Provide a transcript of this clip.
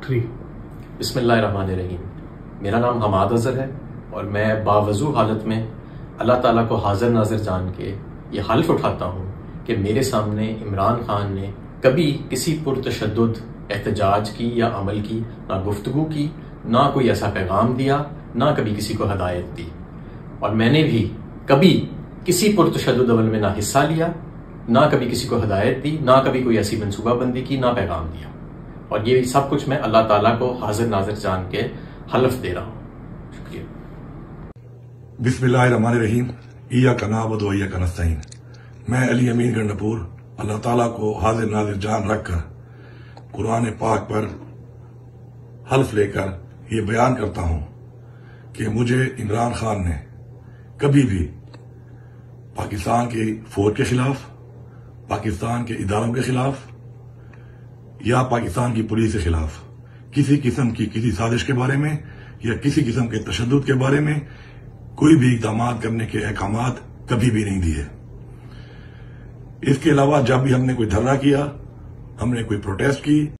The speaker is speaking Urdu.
بسم اللہ الرحمن الرحیم۔ میرا نام حماد اظہر ہے اور میں باوضو حالت میں اللہ تعالیٰ کو حاضر ناظر جان کے یہ حلف اٹھاتا ہوں کہ میرے سامنے عمران خان نے کبھی کسی پرتشدد احتجاج کی یا عمل کی نہ گفتگو کی، نہ کوئی ایسا پیغام دیا، نہ کبھی کسی کو ہدایت دی، اور میں نے بھی کبھی کسی پرتشدد عمل میں نہ حصہ لیا، نہ کبھی کسی کو ہدایت دی، نہ کبھی کوئی ایسی منصوبہ بندی کی، نہ پیغام دیا، اور یہ سب کچھ میں اللہ تعالیٰ کو حاضر ناظر جان کے حلف دے رہا ہوں۔ شکریہ۔ بسم اللہ الرحمن الرحیم۔ ایاک نعبد و ایاک نستعین۔ میں علی امین گنڈپور اللہ تعالیٰ کو حاضر ناظر جان رکھ کر قرآن پاک پر حلف لے کر یہ بیان کرتا ہوں کہ مجھے عمران خان نے کبھی بھی پاکستان کی فوج کے خلاف، پاکستان کے اداروں کے خلاف یا پاکستان کی پولیس کے خلاف کسی قسم کی کسی سازش کے بارے میں یا کسی قسم کے تشدد کے بارے میں کوئی بھی اقدامات کرنے کے احکامات کبھی بھی نہیں دیے۔ اس کے علاوہ جب بھی ہم نے کوئی دھرنا کیا، ہم نے کوئی پروٹیسٹ کی،